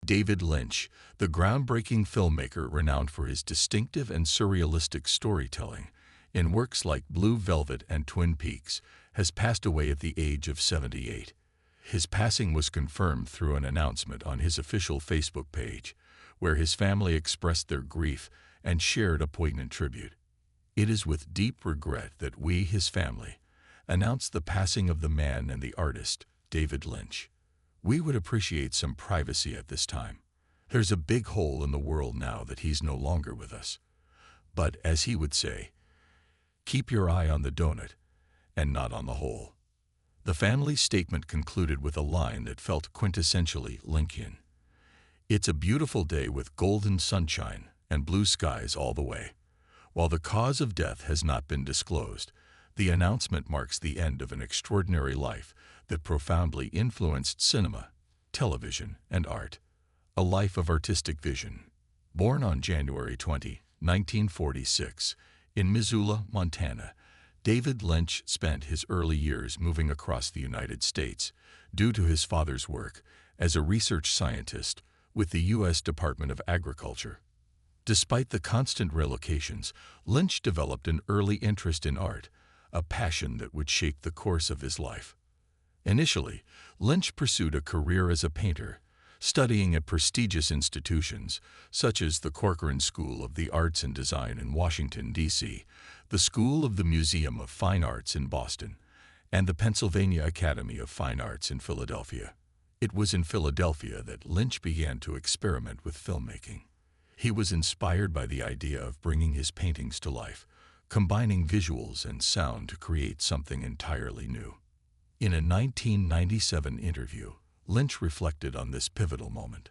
David Lynch, the groundbreaking filmmaker renowned for his distinctive and surrealistic storytelling in works like Blue Velvet and Twin Peaks, has passed away at the age of 78. His passing was confirmed through an announcement on his official Facebook page, where his family expressed their grief and shared a poignant tribute. It is with deep regret that we, his family, announce the passing of the man and the artist, David Lynch. We would appreciate some privacy at this time. There's a big hole in the world now that he's no longer with us. But, as he would say, keep your eye on the donut and not on the hole. The family's statement concluded with a line that felt quintessentially Lynchian. It's a beautiful day with golden sunshine and blue skies all the way. While the cause of death has not been disclosed, the announcement marks the end of an extraordinary life that profoundly influenced cinema, television, and art. A life of artistic vision. Born on January 20, 1946, in Missoula, Montana, David Lynch spent his early years moving across the United States due to his father's work as a research scientist with the U.S. Department of Agriculture. Despite the constant relocations, Lynch developed an early interest in art, a passion that would shape the course of his life. Initially, Lynch pursued a career as a painter, studying at prestigious institutions such as the Corcoran School of the Arts and Design in Washington, D.C., the School of the Museum of Fine Arts in Boston, and the Pennsylvania Academy of Fine Arts in Philadelphia. It was in Philadelphia that Lynch began to experiment with filmmaking. He was inspired by the idea of bringing his paintings to life, combining visuals and sound to create something entirely new. In a 1997 interview, Lynch reflected on this pivotal moment.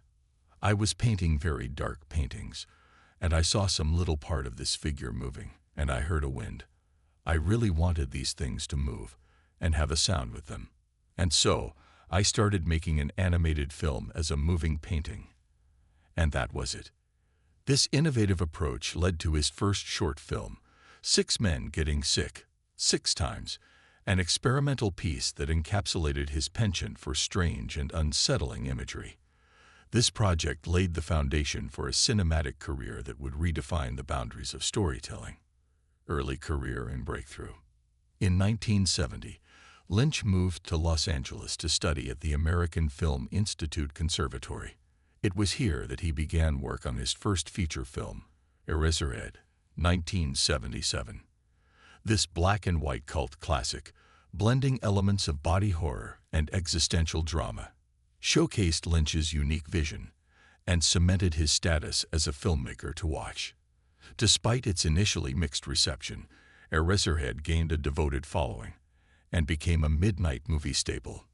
I was painting very dark paintings, and I saw some little part of this figure moving, and I heard a wind. I really wanted these things to move and have a sound with them. And so, I started making an animated film as a moving painting. And that was it. This innovative approach led to his first short film, 6 Men Getting Sick, 6 Times, an experimental piece that encapsulated his penchant for strange and unsettling imagery. This project laid the foundation for a cinematic career that would redefine the boundaries of storytelling. Early career and breakthrough. In 1970, Lynch moved to Los Angeles to study at the American Film Institute Conservatory. It was here that he began work on his first feature film, Eraserhead, 1977. This black and white cult classic, blending elements of body horror and existential drama, showcased Lynch's unique vision and cemented his status as a filmmaker to watch. Despite its initially mixed reception, Eraserhead gained a devoted following and became a midnight movie staple.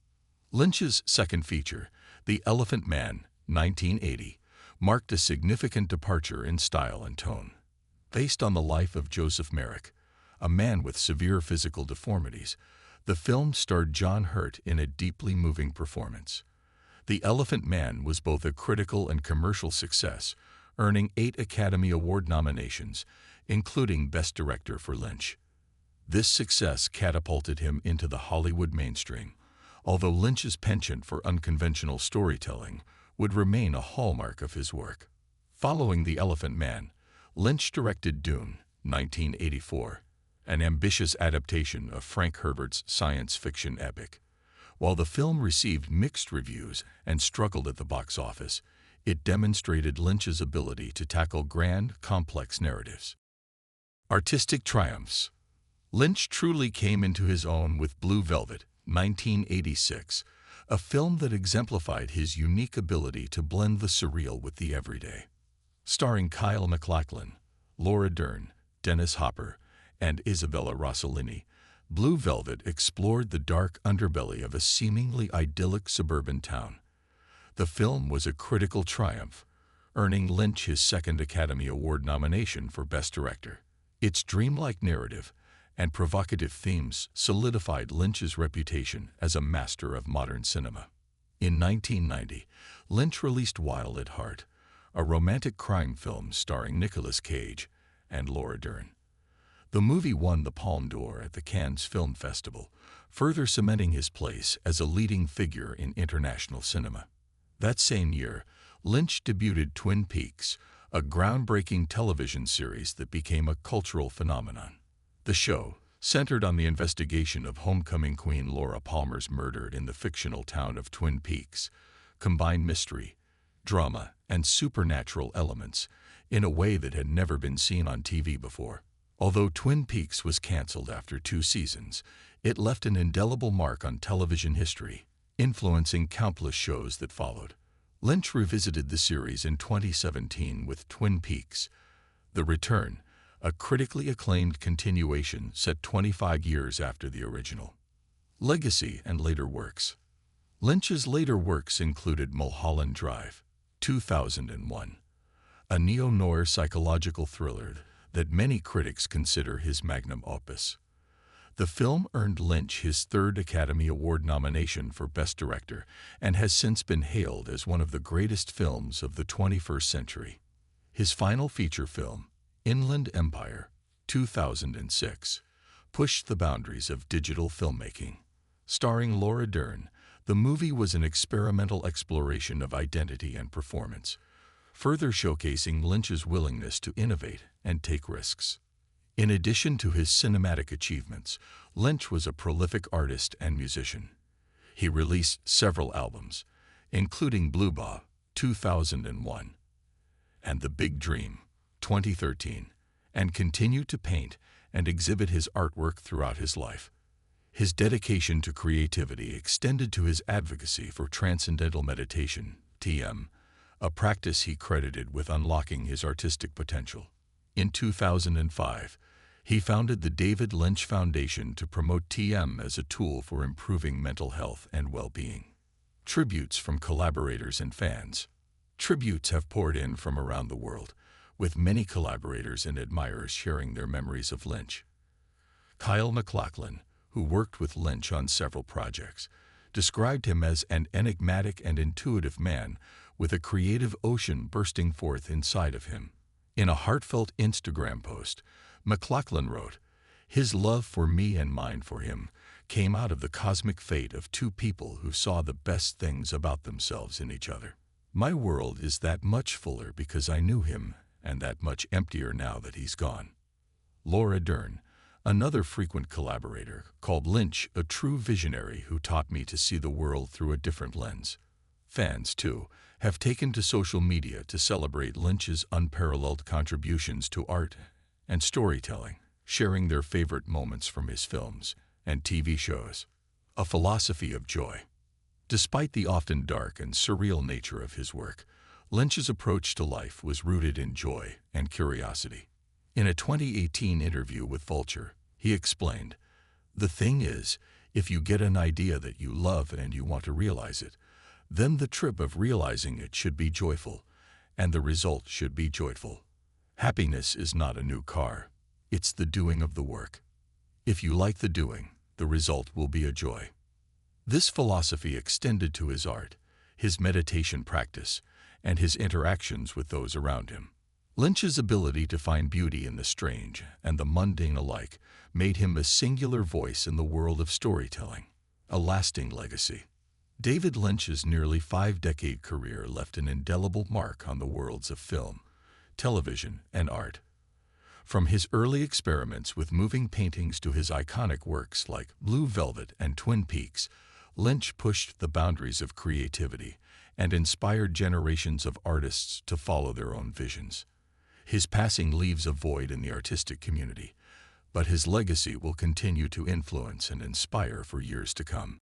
Lynch's second feature, The Elephant Man, 1980, marked a significant departure in style and tone. Based on the life of Joseph Merrick, a man with severe physical deformities, the film starred John Hurt in a deeply moving performance. The Elephant Man was both a critical and commercial success, earning 8 Academy Award nominations, including Best Director for Lynch. This success catapulted him into the Hollywood mainstream, although Lynch's penchant for unconventional storytelling would remain a hallmark of his work. Following The Elephant Man, Lynch directed Dune, 1984, an ambitious adaptation of Frank Herbert's science fiction epic. While the film received mixed reviews and struggled at the box office, it demonstrated Lynch's ability to tackle grand, complex narratives. Artistic triumphs. Lynch truly came into his own with Blue Velvet, 1986, a film that exemplified his unique ability to blend the surreal with the everyday. Starring Kyle MacLachlan, Laura Dern, Dennis Hopper, and Isabella Rossellini, Blue Velvet explored the dark underbelly of a seemingly idyllic suburban town. The film was a critical triumph, earning Lynch his second Academy Award nomination for Best Director. Its dreamlike narrative and provocative themes solidified Lynch's reputation as a master of modern cinema. In 1990, Lynch released Wild at Heart, a romantic crime film starring Nicolas Cage and Laura Dern. The movie won the Palme d'Or at the Cannes Film Festival, further cementing his place as a leading figure in international cinema. That same year, Lynch debuted Twin Peaks, a groundbreaking television series that became a cultural phenomenon. The show, centered on the investigation of homecoming queen Laura Palmer's murder in the fictional town of Twin Peaks, combined mystery, drama, and supernatural elements in a way that had never been seen on TV before. Although Twin Peaks was canceled after 2 seasons, it left an indelible mark on television history, influencing countless shows that followed. Lynch revisited the series in 2017 with Twin Peaks: The Return, a critically acclaimed continuation set 25 years after the original. Legacy and later works. Lynch's later works included Mulholland Drive, 2001, a neo-noir psychological thriller that many critics consider his magnum opus. The film earned Lynch his 3rd Academy Award nomination for Best Director and has since been hailed as one of the greatest films of the 21st century. His final feature film, Inland Empire, 2006, pushed the boundaries of digital filmmaking. Starring Laura Dern, the movie was an experimental exploration of identity and performance, further showcasing Lynch's willingness to innovate and take risks. In addition to his cinematic achievements, Lynch was a prolific artist and musician. He released several albums, including Blue Bob, 2001, and The Big Dream, 2013, and continued to paint and exhibit his artwork throughout his life. His dedication to creativity extended to his advocacy for transcendental meditation, TM, a practice he credited with unlocking his artistic potential. In 2005, he founded the David Lynch Foundation to promote TM as a tool for improving mental health and well-being. Tributes from collaborators and fans. Tributes have poured in from around the world, with many collaborators and admirers sharing their memories of Lynch. Kyle MacLachlan, who worked with Lynch on several projects, described him as an enigmatic and intuitive man with a creative ocean bursting forth inside of him. In a heartfelt Instagram post, MacLachlan wrote, "His love for me and mine for him came out of the cosmic fate of 2 people who saw the best things about themselves in each other. My world is that much fuller because I knew him, and that much emptier now that he's gone." Laura Dern, another frequent collaborator, called Lynch a true visionary who taught me to see the world through a different lens. Fans, too, have taken to social media to celebrate Lynch's unparalleled contributions to art and storytelling, sharing their favorite moments from his films and TV shows. A philosophy of joy. Despite the often dark and surreal nature of his work, Lynch's approach to life was rooted in joy and curiosity. In a 2018 interview with Vulture, he explained, "The thing is, if you get an idea that you love and you want to realize it, then the trip of realizing it should be joyful, and the result should be joyful. Happiness is not a new car, it's the doing of the work. If you like the doing, the result will be a joy." This philosophy extended to his art, his meditation practice, and his interactions with those around him. Lynch's ability to find beauty in the strange and the mundane alike made him a singular voice in the world of storytelling, a lasting legacy. David Lynch's nearly 5-decade career left an indelible mark on the worlds of film, television, and art. From his early experiments with moving paintings to his iconic works like Blue Velvet and Twin Peaks, Lynch pushed the boundaries of creativity and inspired generations of artists to follow their own visions. His passing leaves a void in the artistic community, but his legacy will continue to influence and inspire for years to come.